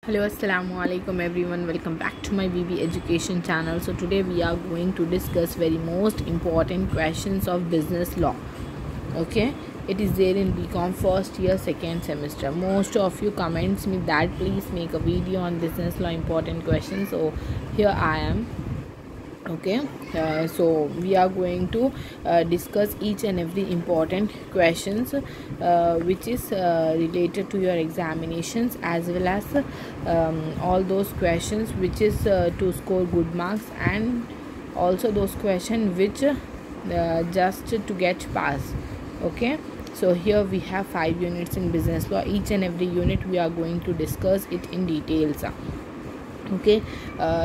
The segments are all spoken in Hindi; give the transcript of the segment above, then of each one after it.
Hello, assalamu alaikum everyone. Welcome back to my BB Education channel. So today we are going to discuss very most important questions of business law. Okay, it is there in BCom first year second semester. Most of you comments me that please make a video on business law important questions. So here I am. Okay, so we are going to discuss each and every important questions which is related to your examinations, as well as all those questions which is to score good marks, and also those questions which just to get pass. Okay, so here we have 5 units in business law. Each and every unit we are going to discuss it in details. Okay,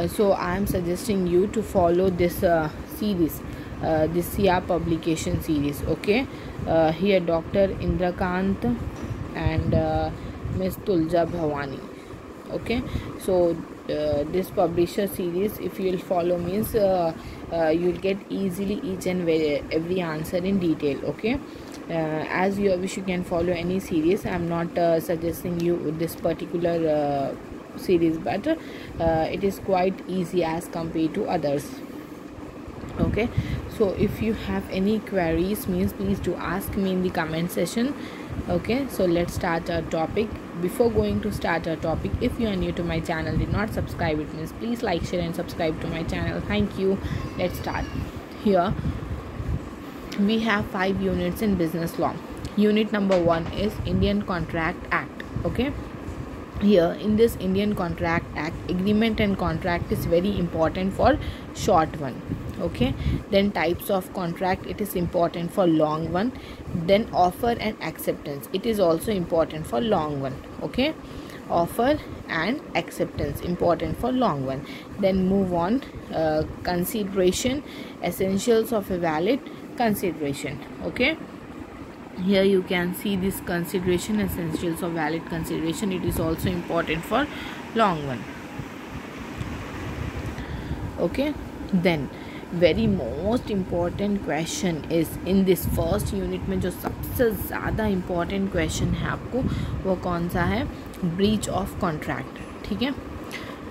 so I am suggesting you to follow this series, this SIA publication series. Okay, here Dr. Indrakant and Miss Tulja Bhavani. Okay, so this publisher series, if you will follow, means you'll get easily each and every answer in detail. Okay, as you wish, you can follow any series. I'm not suggesting you this particular series, but it is quite easy as compared to others. Okay, so if you have any queries, means please do ask me in the comment section. Okay, so let's start our topic. Before going to start our topic, if you are new to my channel, did not subscribe, it means please like, share and subscribe to my channel. Thank you. Let's start. Here we have 5 units in business law. Unit number 1 is Indian Contract Act. Okay, here in this Indian Contract Act, agreement and contract is very important for short one. Okay, then types of contract, it is important for long one. Then offer and acceptance, it is also important for long one. Okay, offer and acceptance important for long one. Then move on, consideration, essentials of a valid consideration. Okay, here you can see this consideration, essentials of valid consideration, it is also important for long one. Okay, then very most important question is in this first unit में जो सबसे ज़्यादा important question है आपको, वो कौन सा है? Breach of contract. ठीक है,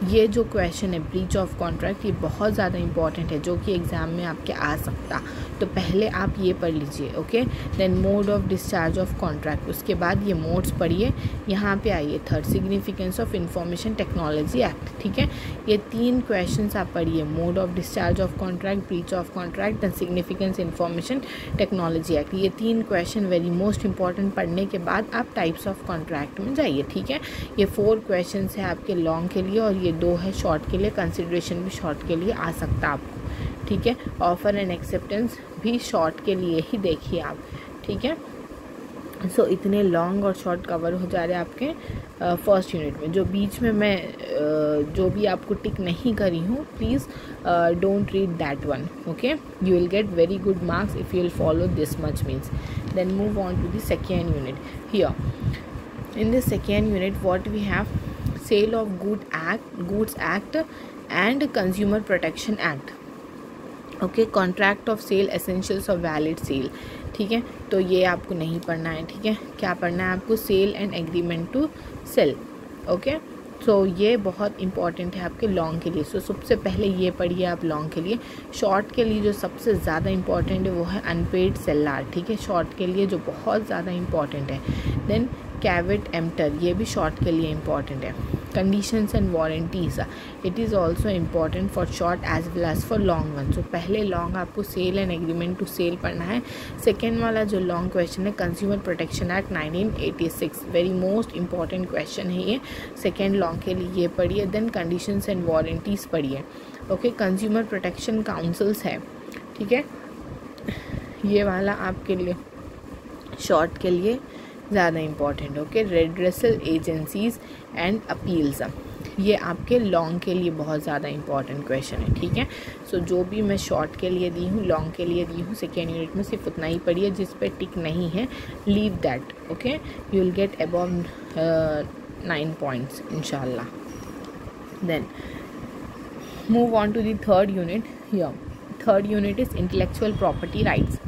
ये जो क्वेश्चन है ब्रीच ऑफ कॉन्ट्रैक्ट, ये बहुत ज़्यादा इंपॉर्टेंट है, जो कि एग्ज़ाम में आपके आ सकता. तो पहले आप ये पढ़ लीजिए. Okay, then mode of discharge of contract, उसके बाद ये मोड्स पढ़िए. यहाँ पे आइए third, significance of information technology act. ठीक है, ये 3 क्वेश्चंस आप पढ़िए. Mode of discharge of contract, breach of contract, then significance information technology act. ये 3 क्वेश्चन वेरी मोस्ट इंपॉर्टेंट. पढ़ने के बाद आप टाइप्स ऑफ कॉन्ट्रैक्ट में जाइए. ठीक है, ये 4 क्वेश्चन है आपके लॉन्ग के लिए, और ये 2 है शॉर्ट के लिए. कंसिडरेशन भी शॉर्ट के लिए आ सकता है आपको. ठीक है, ऑफर एंड एक्सेप्टेंस भी शॉर्ट के लिए ही देखिए आप. ठीक है, सो इतने लॉन्ग और शॉर्ट कवर हो जा रहे हैं आपके फर्स्ट यूनिट में. जो बीच में मैं जो भी आपको टिक नहीं करी हूँ, please don't read that one. Okay, you will get very good marks if you will follow this much means. Then move on to the second unit. Here in the second unit, what we have? Sale of Goods Act and Consumer Protection Act. Okay, contract of sale, essentials of valid sale. ठीक है, तो ये आपको नहीं पढ़ना है. ठीक है, क्या पढ़ना है आपको? Sale and agreement to sale. Okay, so ये बहुत इंपॉर्टेंट है आपके लॉन्ग के लिए. सो सबसे पहले ये पढ़िए आप लॉन्ग के लिए. शॉर्ट के लिए जो सबसे ज़्यादा इंपॉर्टेंट है वो है अनपेड सेल्लार. ठीक है, शॉर्ट के लिए जो बहुत ज़्यादा इंपॉर्टेंट है. देन कैवेट एम्प्टर, ये भी शॉर्ट के लिए इम्पॉर्टेंट है. Conditions and warranties, it is also important for short as well as for long one. So पहले लॉन्ग आपको sale and agreement to sale पढ़ना है. सेकेंड वाला जो लॉन्ग क्वेश्चन है, consumer protection act 1986, very most important question है ये. सेकेंड लॉन्ग के लिए ये पढ़िए. देन कंडीशंस एंड वारंटीज़ पढ़िए. ओके, कंज्यूमर प्रोटेक्शन काउंसिल्स है. ठीक है, ये वाला आपके लिए शॉर्ट के लिए ज़्यादा important. Okay, redressal agencies and appeals, ये आपके लॉन्ग के लिए बहुत ज़्यादा इंपॉर्टेंट क्वेश्चन है. ठीक है, सो जो भी मैं शॉर्ट के लिए दी हूँ, लॉन्ग के लिए दी हूँ, सेकेंड यूनिट में सिर्फ उतना ही पढ़िए. जिस पे टिक नहीं है, leave that. Okay, you will get above 9 points इंशाल्लाह. Then move on to the third unit. Here third unit is intellectual property rights.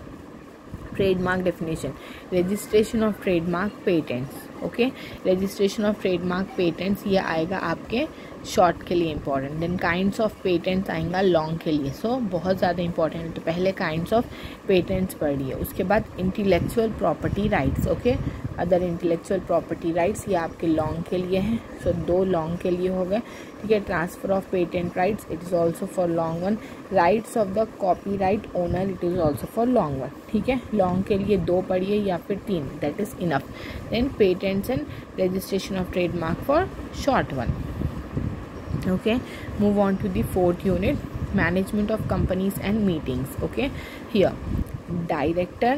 trademark definition, registration of trademark, patents. Okay. Registration of trademark patents ये आएगा आपके शॉर्ट के लिए important. Then kinds of patents आएगा लॉन्ग के लिए, सो बहुत ज़्यादा इंपॉर्टेंट है। तो पहले काइंड्स ऑफ पेटेंट्स पढ़िए, उसके बाद intellectual property rights, okay. Other intellectual property rights ये आपके लॉन्ग के लिए हैं, सो 2 लॉन्ग के लिए हो गए, ठीक है। Transfer of patent rights, it is also for long one. Rights of the copyright owner, it is also for long one, ठीक है। लॉन्ग के लिए 2 पढ़िए या फिर 3, that is enough. Then patents and registration of trademark for short one, okay. Move on to the 4th unit, management of companies and meetings, okay. Here director,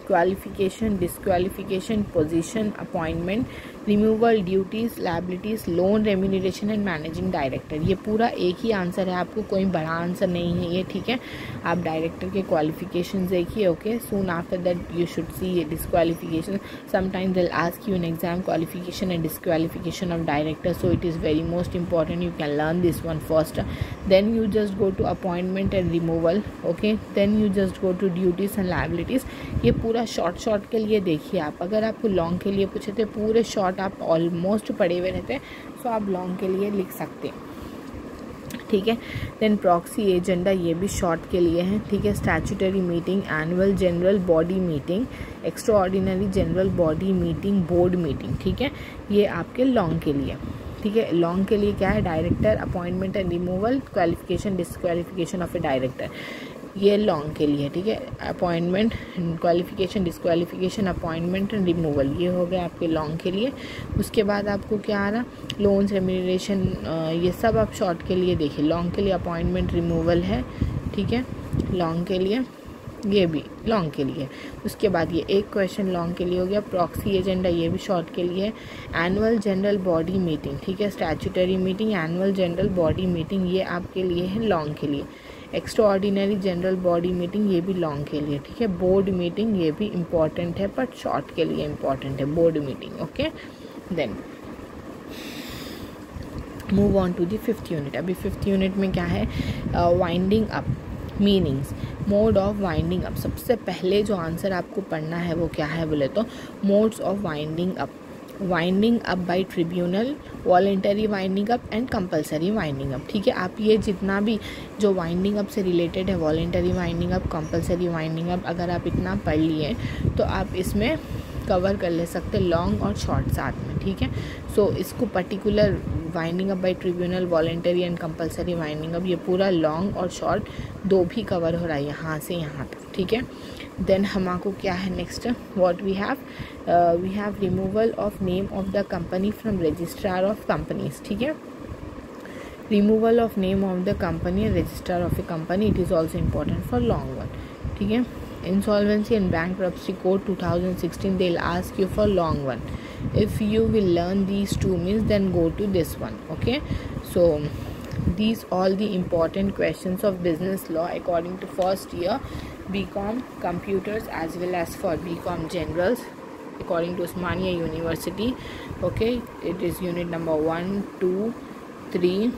qualification, disqualification, position, appointment, removal, duties, liabilities, loan, remuneration and managing director. ये पूरा एक ही आंसर है, आपको कोई बड़ा आंसर नहीं है ये, ठीक है। आप डायरेक्टर के क्वालिफिकेशन देखिए, okay. Soon after that you should see disqualification, sometimes they will ask you in exam qualification and disqualification of director, so it is very most important, you can learn this one first. Then you just go to appointment and removal, okay. Then you just go to duties and liabilities. ये पूरा शॉर्ट के लिए देखिए आप, अगर आपको लॉन्ग के लिए पूछे थे पूरे शॉर्ट आप ऑलमोस्ट पढ़े हुए रहते हैं, सो आप लॉन्ग के लिए लिख सकते हैं, ठीक है। देन प्रॉक्सी एजेंडा, ये भी शॉर्ट के लिए है, ठीक है। Statutory meeting, annual general body meeting, extra ordinary general body meeting, board meeting, ठीक है। ये आपके लॉन्ग के लिए, ठीक है। लॉन्ग के लिए क्या है, director, appointment and removal, qualification, disqualification of A director, ये लॉन्ग के लिए, ठीक है। Appointment, qualification, disqualification, appointment and removal, ये हो गया आपके लॉन्ग के लिए। उसके बाद आपको क्या आ रहा, लोन्स, रेम्यूनरेशन, ये सब आप शॉर्ट के लिए देखिए। लॉन्ग के लिए अपॉइंटमेंट, रिमूवल है, ठीक है, लॉन्ग के लिए, ये भी लॉन्ग के लिए। उसके बाद ये एक क्वेश्चन लॉन्ग के लिए हो गया। प्रॉक्सी एजेंडा, ये भी शॉर्ट के लिए है। एनुअल जनरल बॉडी मीटिंग, ठीक है। Statutory meeting, annual general body meeting, ये आपके लिए है लॉन्ग के लिए। Extra ordinary general body meeting, ये भी लॉन्ग के लिए, ठीक है। बोर्ड मीटिंग, ये भी इम्पॉर्टेंट है बट शॉर्ट के लिए इम्पॉर्टेंट है board meeting, okay. Then move on to the 5th unit. अभी 5th यूनिट में क्या है, winding up, meanings, mode of winding up. सबसे पहले जो आंसर आपको पढ़ना है वो क्या है बोले तो modes of winding up. Winding up by tribunal, voluntary winding up and compulsory winding up, ठीक है। आप ये जितना भी जो वाइंडिंग अप से रिलेटेड है, voluntary winding up, compulsory winding up, अगर आप इतना पढ़ लिए तो आप इसमें कवर कर ले सकते लॉन्ग और शॉर्ट साथ में, ठीक है। सो इसको particular winding up by tribunal, voluntary and compulsory winding up, ये पूरा लॉन्ग और शॉर्ट 2 भी कवर हो रहा है यहाँ से यहाँ तक, ठीक है। देन हमारे क्या है next, what we have removal of name of the company from registrar of companies, ठीक है। Removal of name of the company and registrar of a company, it is also important for long one, ठीक है। Insolvency and Bankruptcy Code 2016, they'll ask you for long one. If you will learn these 2 means, then go to this one, okay. So these all the important questions of business law according to first year BCom computers as well as for BCom generals according to Osmania University, okay. It is unit number 1, 2, 3,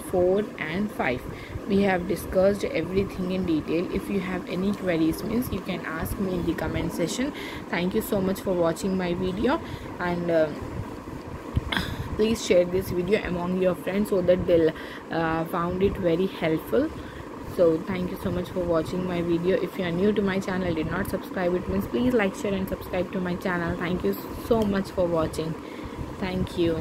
4 and 5. We have discussed everything in detail. If you have any queries means you can ask me in the comment section. Thank you so much for watching my video, and please share this video among your friends so that they'll found it very helpful. So thank you so much for watching my video. If you are new to my channel, did not subscribe, it means please like, share and subscribe to my channel. Thank you so much for watching. Thank you.